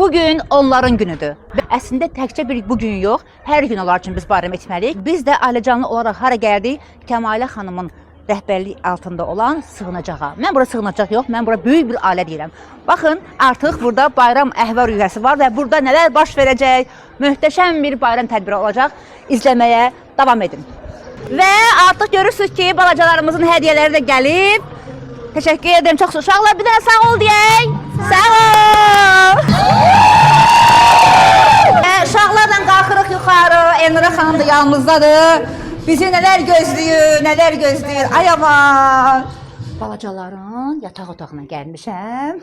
Bugün onların günüdür. Əslində təkcə bir bugün yox, hər gün onlar üçün biz bayram etməliyik. Biz də ailəcanlı olaraq hara gəldik? Kəmalə xanımın rəhbərlik altında olan sığınacağa. Mən bura sığınacaq yox, mən bura böyük bir ailə deyirəm. Baxın, artıq burada bayram əhval-ruhiyyəsi var və burada nələr baş verəcək? Möhtəşəm bir bayram tədbiri olacaq. İzləməyə davam edin. Və artıq görürsünüz ki, balacalarımızın hədiyyələri də gəlib. Təşəkkür edirəm, çox uşaqlar. Bir dənə sağ ol deyək. Sağ ol. Uşaqlarla qalxırıq yuxarı. Elnura xanım da yanımızdadır. Bizi nələr gözləyir, nələr gözləyir. Ay aman. Balacaların yataq otağına gəlmişəm.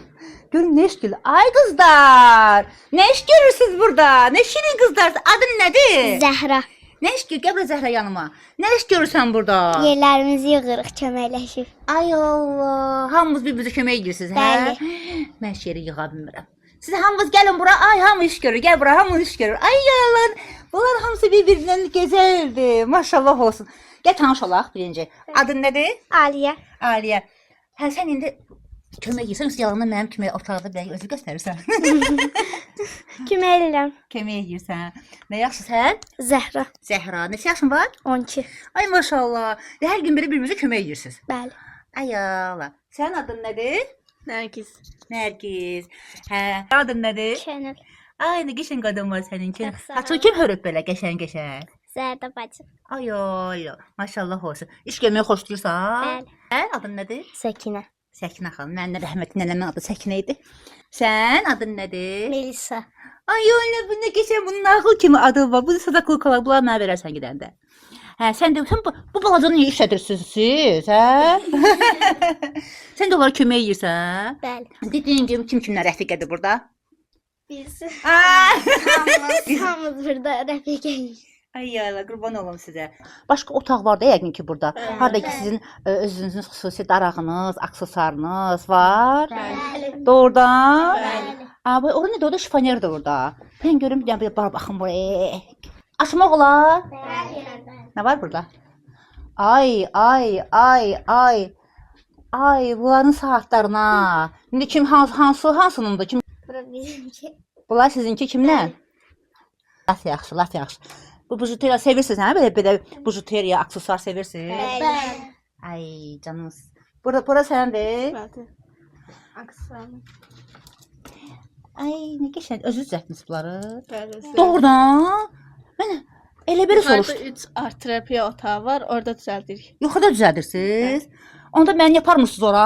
Görün, nə iş görür? Ay qızlar. Nə iş görürsünüz burada? Nə şirin qızlar. Adın nədir? Zəhra. Nə iş görür? Gəl bura Zəhra yanıma. Nə iş görürsən burada? Yerlərimizi yığırıq, köməkləşib. Ay Allah. Hamınız bir-birinizə kömək edirsiniz, hə? Bəli. Mən şeiri yığa bilmirəm. Siz hamınız gəlin bura. Ay, hamı iş görür. Gəl bura, hamı iş görür. Ay Allah. Bunlar hamısı bir-birindən gözəldir. Maşallah olsun. Gəl tanış olaq birinci. Adın nədir? Aliyə. Aliyə. Hə, sən indi kömək edirsən, yoxsa yalandan mənim kimi otaqda bir özü göstərirsən? Kömək edirəm. Kömək edirsən. Nə yaxşı sən? Zəhra. Zəhra. Neçə yaşın var? 12. Ay maşallah. Hər gün bir-birinizə kömək edirsiniz. Bəli. Ay Allah. Sənin adın nədir? Nərgiz. Nərgiz. Hə, adın nədir? Şənül. Ay, nə qəşəng qadın var səninki. Çox sağ ol. Haçı kim hörüb belə qəşəng-qəşəng? Zərdə bacım. Ay ay, maşallah olsun. İş görməyi xoşlayırsan? Bəli. Hə, adın nədir? Səkinə. Səkinə xanım. Mənim rəhmətli nənəmin adı Səkinə idi. Sən adın nədir? Melisa. Ay, öyle bu nə qəşəng, bunun nağıl kimi adı var. Bu sadaqlıqlar, bunlar mənə verərsən gedəndə. Hə, sən də bu balacanı niyə işlədirsiniz siz, hə? Sən də onlara kömək edirsən? Bəli. Dediyin kimi kim kimlə rəfiqədir burada? Birisi. Ay, Hamımız burada rəfiqəyik. ay Allah, qurban olum sizə. Başqa otaq var da yəqin ki burada. Harda ki sizin özünüzün xüsusi darağınız, aksesuarınız var. Bəli. Doğrudan? Bəli. Abi, orada nədir? Orada şifonierdir orada. Ben görüm, bir bara baxın buraya. Açmaq olar. Bəli. Nə var burada? Ay, ay, ay, ay. Ay, bunların saatlarına. İndi kim hansınındır? Kim? Bura bizimki. Bunlar sizinki kimlə? Laf yaxşı, laf yaxşı. Bu bujuteriya sevirsiniz, hə? Belə bujuteriya, aksesuar sevirsiniz? Bəli. Ay, canınız. Bura səndir? Bəli. Aksanı. Ay, nə qəşəng. Özünüz düzəltmisiniz bunları? Bəli. Doğrudan? Mən elə belə Yuxarıda soruşdum. 3 art terapiya otağı var, orada düzəldirik. Yuxarıda düzəldirsiniz? Onda məni yapar mısınız ora?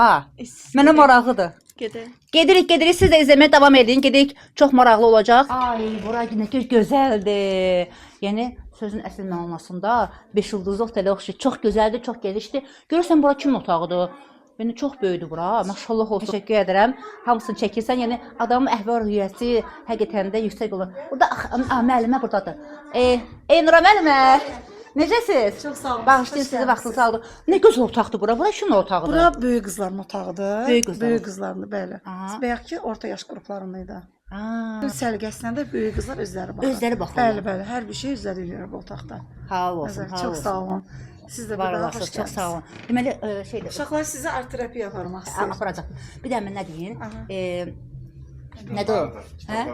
Mənə maraqlıdır. Gedək. Gedirik, siz də izləməyə davam edin. Gedirik, çox maraqlı olacaq. Ay, bura nə gözəldir. Yəni sözün əsl mənasında 5 yıldızlı otelə oxşayır. Çox gözəldir, çox genişdir. Görürsən bura kimin otağıdır? Yəni çox böyükdür bura. Maşallah olsun. Təşəkkür edirəm. Hamısını çəkirsən. Yəni adamın əhval-ruhiyyəsi həqiqətən də yüksək olur. Burada müəllimə burdadır. Elnura müəllimə. Necəsiz? Çox sağ olun. Bağışlayın sizi, vaxtınızı sağ olun. Nə gözəl otaqdır bura. Bura kimin otağıdır? Bura böyük qızların otağıdır. Böyük qızların. Böyük qızlarındır, bəli. Aha. Bayaq ki, orta yaş qruplarındaydı. Aa, Səliqəsindən də böyük qızlar özləri baxır. Özləri baxırlar. Bəli, bəli. Hər bir şey özləri edir bu otaqda. sağ olsun, Bəli, sağ çox olsun. sağ olun. Siz də Var bir daha olasınız, xoş çox sağ gəldiniz. olun. Deməli, şeydir. Uşaqlar sizə art terapiya aparmaq istəyir. Aparacaq. Bir də mən nə deyim? Aha. Nədir o? Hə?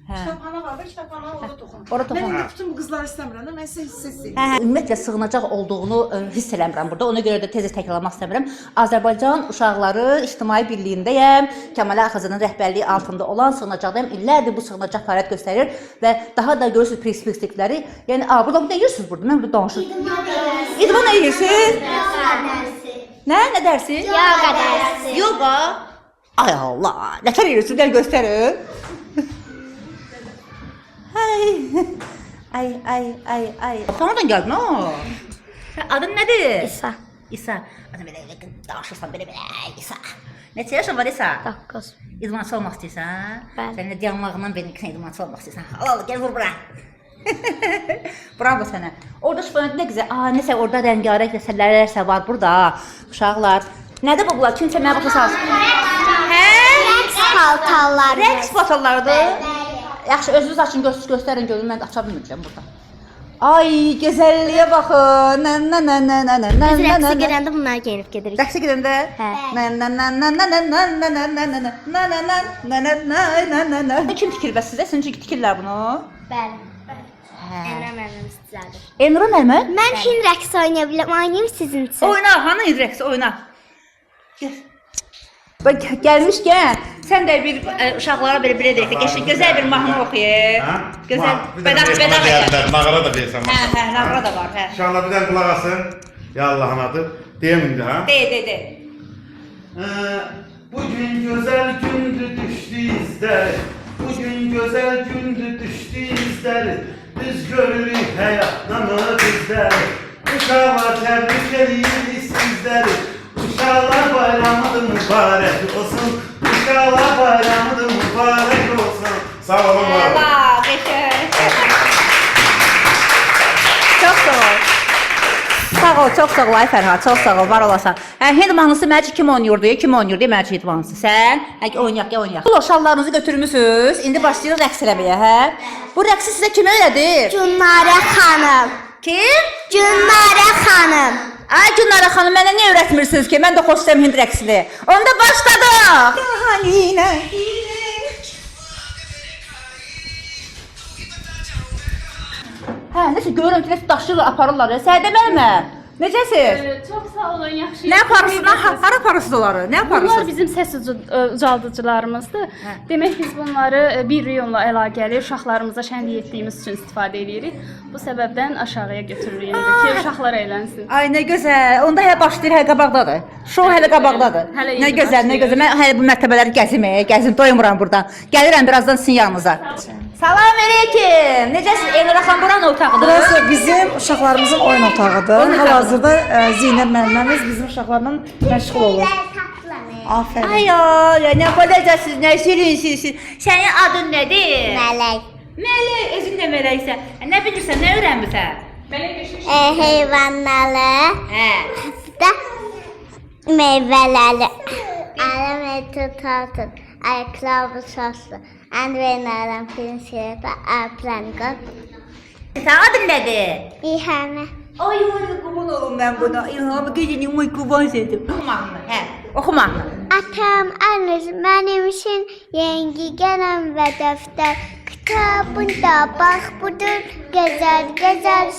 Hə. Kitabxana var da, kitabxana orada toxun. Ora toxun. Mən indi bütün bu qızları istəmirəm də, mən sizə hiss istəyirəm. Hə, ümumiyyətlə sığınacaq olduğunu hiss eləmirəm burada. Ona görə də tez təkrarlamaq istəmirəm. Azərbaycan Uşaqları İctimai Birliyindəyəm. Kəmalə Axazının rəhbərliyi altında olan sığınacaqdayım. İllərdir bu sığınacaq fəaliyyət göstərir və daha da görürsüz perspektivləri. Yəni, burada nə yiyirsiniz burada? Mən burada danışıram. İdman nə yiyirsiniz? Nə? Nə dərsi? Yoga dərsi. Yoga. Ay Allah. Nətər yiyirsiniz? Gəl göstərin. Ay. Sonradan gəldin ha? Adın nədir? İsa. İsa. Adın belə danışırsan belə İsa. Neçə yaşın var İsa? 9. İdmançı olmaq istəyirsən? Bəli. Sən də yanmağından benimki idmançı olmaq istəyirsən. Al, gəl vur bura. Bravo sənə. Orada şifanet nə güzel. Nəsə orada rəngarəng məsələlər var burada. Uşaqlar. Nədir bu bunlar? Kimsə mənə baxırsanız? Hə? Rəqs paltarları. Rəqs paltarlarıdır. Yaxşı, özünüz açın, göstərin görün. Mən aça bilmirəm burada. Ay, gözəlliyə baxın. Biz rəqsə girəndə bunlar geyinib gedirik. Rəqsə gedəndə? Hə. Kim tikir bəs sizə? Sizin üçün tikirlər bunu? Bəli. Emrah müəllimimiz düzəldir. Emrah müəllim? Mən Hind rəqsi oynaya biləm, oynayım sizin üçün. Oyna, hanı rəqs oyna. Bax gəlmişkən sən də bir uşaqlara belə deyək, qəşəng gözəl bir mahnı oxuyur. Gözəl bədaq. Nağara da deyirsən. Hə, nağara da var, hə. İnşallah bir dənə qulaq asın. Ya Allah'ın adı. Deyim indi ha. De. Bugün güzel gündü düştü izler. Bugün güzel gündü düştü izler. Düz görülü hayatnamı bizler. Uşağlar tebrik edilir sizleri. Uşağlar bayramıdır mübarek olsun. Uşağlar bayramıdır mübarek olsun. Sağ olun var olun. Eyvah, qəşəng. Çox sağ ol. Sağ ol, çox sağ ol ay Fərhad, çox sağ ol, var olasan. Hind mahnısı məncə kim oynayırdı? Kim oynayırdı məncə Hind mahnısı? Sən? Oynayaq. Bu şallarınızı götürmüsünüz. İndi başlayırıq rəqs eləməyə, hə? Bu rəqsi sizə kim öyrədir? Günlərə xanım. Kim? Günlərə xanım. Ay Günara xanım, mənə niyə öyrətmirsiniz ki? Mən də xoşlayım Hind rəqsini. Onda başladıq. Hə, nəsə görürəm ki, nəsə daşıyırlar, aparırlar. Səidə mənimə. Necəsiz? Çox sağ olun, yaxşı. Nə aparırsınız? Hara aparırsınız onları? Nə Bunlar aparırsınız? bizim səs ucaldıcılarımızdır. Demək biz bunları bir rayonla əlaqəli uşaqlarımıza şənlik etdiyimiz üçün istifadə edirik. Bu səbəbdən aşağıya götürürük indi ki, uşaqlar əylənsin. Ay nə gözəl. Onda hələ başlayır, hələ qabaqdadır. Şou hələ qabaqdadır. Hələ Nə indi gözəl, nə başlayır. gözəl. Mən hələ bu mərtəbələri gəzim, doymuram buradan. Gəlirəm birazdan sizin yanınıza. Salam əleykum. Necəsiz? Elnur xan buranın otağıdır. Burası bizim uşaqlarımızın oyun otağıdır. Hal-hazırda Zeynəb müəllimimiz bizim uşaqlarla məşğul olur. Afərin. Ay ay, nə badacasınız, nə şirinsiniz. Sənin adın nədir? Mələk. Mələk, özün də mələksən. Nə bilirsən, nə öyrənmirsən? Heyvanları. Hə. Da meyvələri. Ələm tutatın. Ayaklavı soslu. Andrenalım prinsiyata aprangot. Sənin adın nədir? İhəmə. Ay, qurban olum mən buna. İlhamı gecəni uy qurban sedim. Oxumaqmı? Hə, oxumaqmı? Atam anız mənim üçün yengi qələm və dəftər. Kitabında bax budur gözəl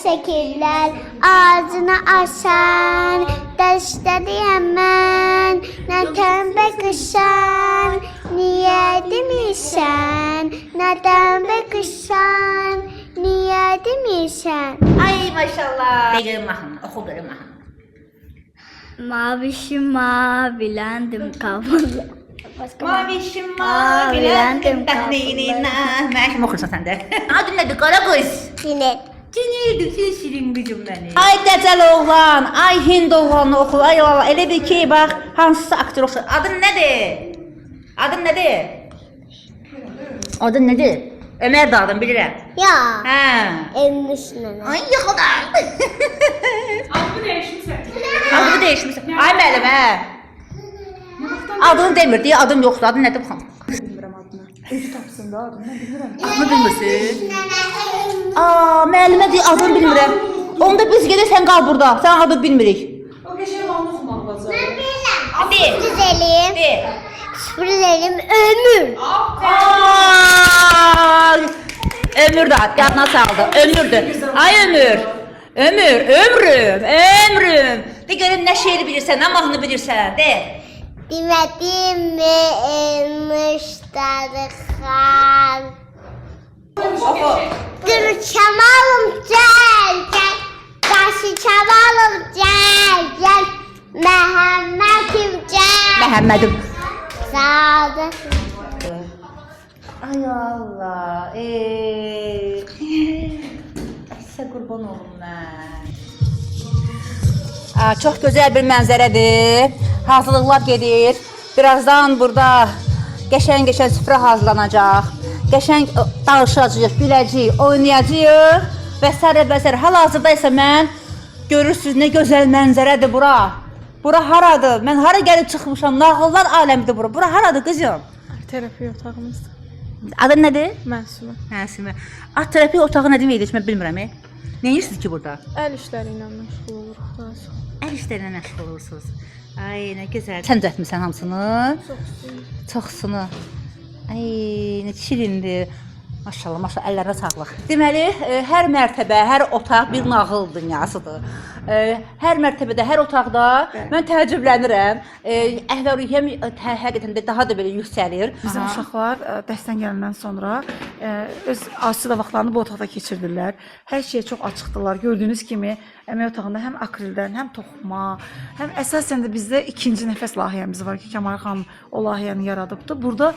şəkillər. Ağzını açan, dəstədiyəm mən. Nə tənbə qışan, niyə demirsən? Nədən bə qışan, niyə demirsən? Ay, maşallah. De görüm mahnını, oxu görüm mahnını. Mavişim maviləndim qabırlı. Mavişim maviləndim təxminina. Mən kimi oxursan sən də. Adın nədir, qara qız? Sinet. Cinirdim, sən şirin qızım mənim. Ay dəcəl oğlan, ay Hind oğlanı oxu. Ay Allah, elə bil ki, bax, hansısa aktyor oxşar. Adın nədir? Adın nədir? Adın nədir? Ömər də adın bilirəm. Ya. Hə. Emmişnənə. Ay yaxıdan. Adını dəyişmirsən. Adını dəyişmirsən. Ay müəllim, hə. Adını demir deyə adım yoxdur. Adın nədir bu xanım? Bilmirəm adını. Özü tapsın da adını, mən bilmirəm. Adını bilmirsən? Müəllimə deyə adını bilmirəm. Onda biz gedək, sən qal burada. Sən adını bilmirik. O qəşəng mahnı oxumaq lazım. De. Sürpriz eləyim. De. Sürpriz eləyim. Ömür. Ay! Ömür də yadına saldı. Ömürdür. Ay ömür. Ömrüm. De görüm nə şeiri bilirsən, nə mahnı bilirsən. De. Demədim mi elmişləri xal. Oxu. Gül çamalım gəl. Daşı çamalım gəl. Məhəmmədim gəl. Məhəmmədim. Sağ ol. Ay Allah. Sə qurban olum mən. Çox gözəl bir mənzərədir. Hazırlıqlar gedir. Birazdan burada qəşəng süfrə hazırlanacaq. Qəşəng danışacağıq, güləcəyik, oynayacağıq və s. Hal-hazırda isə mən görürsünüz nə gözəl mənzərədir bura. Bura haradır? Mən hara gəlib çıxmışam? Nağıllar aləmidir bura. Bura haradır qızım? Terapiya otağımızdır. Adın nədir? Məsumə. Məsumə. Art terapiya otağı nə deməkdir? Mən bilmirəm. Nə edirsiniz ki burada? Əl işləri ilə məşğul oluruq daha çox. Əl işlərinə məşğul olursunuz. Ay, nə gözəl. Sən düzəltmisən hamısını? Çoxsunu. Ay, nə şirindir. Maşallah, maşallah, əllərinə sağlıq. Deməli, hər mərtəbə, hər otaq bir nağıl dünyasıdır. Hər mərtəbədə, hər otaqda mən təəccüblənirəm. Əhval-ruhiyyəm həqiqətən də daha da belə yüksəlir. Bizim uşaqlar dərsdən gələndən sonra öz asudə vaxtlarını bu otaqda keçirdirlər. Hər şeyə çox açıqdılar. Gördüyünüz kimi əmək otağında həm akrildən, həm toxuma, həm əsasən də bizdə ikinci nəfəs layihəmiz var ki, Kəmal xanım o layihəni yaradıbdı. Burada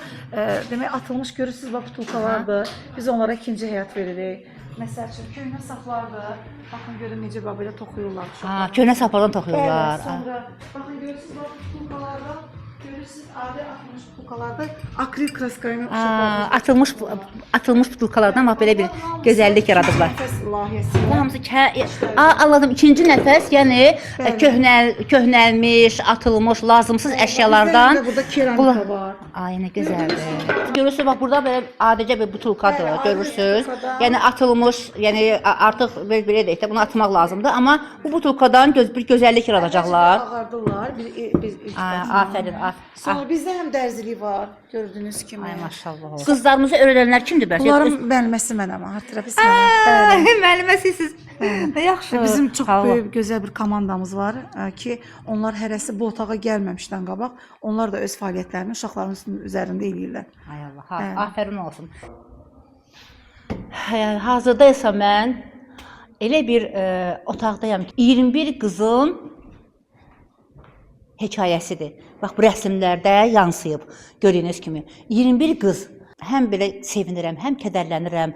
demək atılmış görürsüz bax butulkalardır. Biz onlara ikinci həyat veririk. Məsəl üçün köhnə saflardır. Baxın görün necə belə toxuyurlar uşaqlar. Köhnə saflardan toxuyurlar. Sonra baxın görürsüz bax butulkalarda görürsüz adi atılmış butulkalarda akril kraska ilə uşaqlar. Atılmış butulkalardan bax belə bir gözəllik yaradıblar. Nəfəs layihəsi. Bu hamısı anladım. İkinci nəfəs, yəni köhnəlmiş, atılmış, lazımsız əşyalardan. Burada keramika var. Ay, nə gözəldir. Görürsüz bax burada belə adicə bir butulkadır, görürsüz. Yəni atılmış, yəni artıq belə deyək də bunu atmaq lazımdır, amma bu butulkadan bir gözəllik yaradacaqlar. Ağardırlar. Biz Afərin. Sonra bizdə həm dərzilik var, gördüyünüz kimi. Ay maşallah. Qızlarımızı öyrədənlər kimdir bəs? Bunların müəlliməsi mənəm, hər tərəfi mənəm. Müəlliməsiz. Yaxşı. Bizim çox böyük, gözəl bir komandamız var ki, onlar hərəsi bu otağa gəlməmişdən qabaq, onlar da öz fəaliyyətlərini uşaqların üzərində eləyirlər. Ay Allah, afərin olsun. Hazırda isə mən elə bir otaqdayam ki, 21 qızın hekayəsidir. Bax, bu rəsmlərdə yansıyıb, gördüyünüz kimi. 21 qız. Həm belə sevinirəm, həm kədərlənirəm.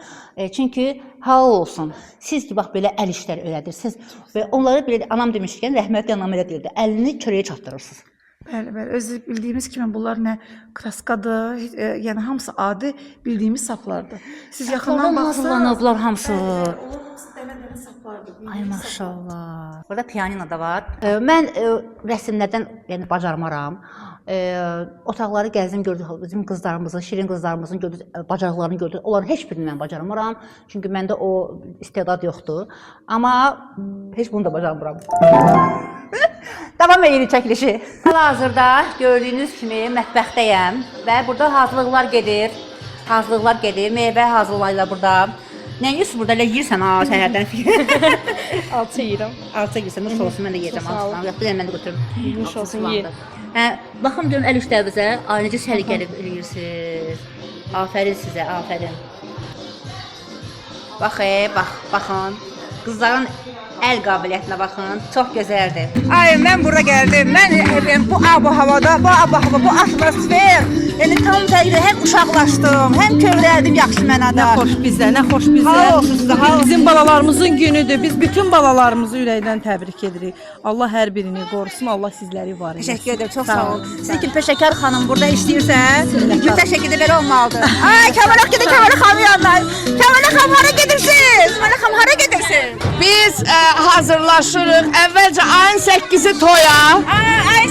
Çünki halal olsun. Siz ki, bax, belə əl işləri öyrədirsiniz. Və onları belə, anam demişkən, rəhmətli anam elə deyirdi, əlini çörəyə çatdırırsınız. Bəli, bəli. Özü bildiyimiz kimi bunlar nə kraskadır, yəni hamısı adi bildiyimiz saplardır. Siz yaxından baxsanız, bunlar hamısı. Onlar hamısı dənə-dənə saplardır. Ay maşallah. Burada pianino da var. Mən rəsmlərdən yəni bacarmaram. Otaqları gəzdim, gördüm bizim qızlarımızın, şirin qızlarımızın bacarıqlarını gördüm. Onların heç birini mən bacarmıram. Çünki məndə o istedad yoxdur. Amma heç bunu da bacarmıram. Davam edirik çəkilişi. Hal-hazırda gördüyünüz kimi mətbəxdəyəm və burada hazırlıqlar gedir. Meyvə hazırlayırlar burada. Nə yiyorsun burada? Elə yeyirsən ha səhərdən. Alça yeyirəm. Alça yeyirsən, nuş olsun, mən də yeyəcəm alçıdan. Yox, bir mən də götürüm. Nuş olsun, ye. Baxın görün əl işlərinizə, necə səliqəli eləyirsiniz. Afərin sizə, afərin. Baxın. Qızların əl qabiliyyətinə baxın, çox gözəldir. Ay, mən bura gəldim. Mən bu ab-havada, bu atmosfer, yəni tam təqdir, həm uşaqlaşdım, həm kövrəldim yaxşı mənada. Nə xoş bizə. Halal olsun sizə, halal olsun. Bizim balalarımızın günüdür. Biz bütün balalarımızı ürəkdən təbrik edirik. Allah hər birini qorusun, Allah sizləri var etsin. Təşəkkür edirəm, çox sağ olun. Siz ki, peşəkar xanım burada işləyirsə, mütəşəkkir də belə olmalıdır. Ay, Kəmal gedir, Kəmal xanım yanına. Kəmal xanım hara gedirsiniz? Kəmal xanım hara gedirsiniz? Biz hazırlaşırıq. Əvvəlcə ayın 8-i toya,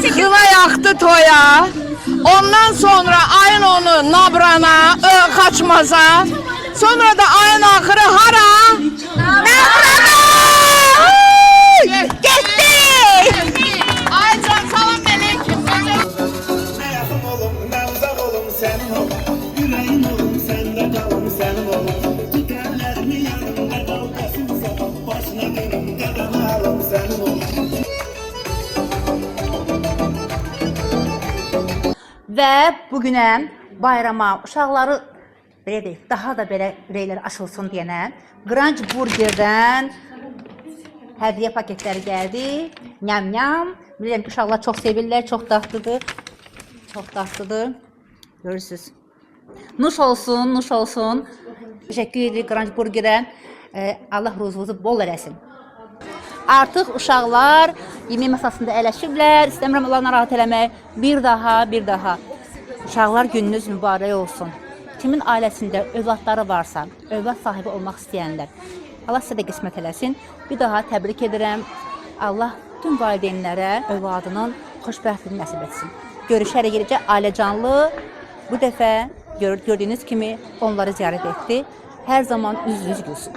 xıva yaxdı toya. Ondan sonra ayın 10'u Nabrana, Xaçmaza. Sonra da ayın axırı hara? Nabrana! Getdik! Ay can, salam aleyküm. Ne yakın olum, ne uzak olum senin olum. Yüreğin olum, sende kalım senin olum. Tut ellerimi yanımda dalgasın sabah. Başına dönüm, dedem alım senin olum. Və bugünə bayrama uşaqları belə deyək, daha da belə ürəkləri açılsın deyənə Grunge Burgerdən hədiyyə paketləri gəldi. Nyam. Bilirəm ki, uşaqlar çox sevirlər, çox dadlıdır. Görürsünüz. Nuş olsun. Təşəkkür edirik Grunge Burgerə. Allah ruzunuzu bol eləsin. Artıq uşaqlar yemək masasında əyləşiblər. İstəmirəm onları narahat eləmək. Bir daha. Uşaqlar gününüz mübarək olsun. Kimin ailəsində övladları varsa, övlad sahibi olmaq istəyənlər, Allah sizə də qismət eləsin. Bir daha təbrik edirəm. Allah bütün valideynlərə övladının xoşbəxtliyini nəsib etsin. Görüşərək gedəcək ailəcanlı. Bu dəfə gördüyünüz kimi onları ziyarət etdi. Hər zaman üzünüz gülsün.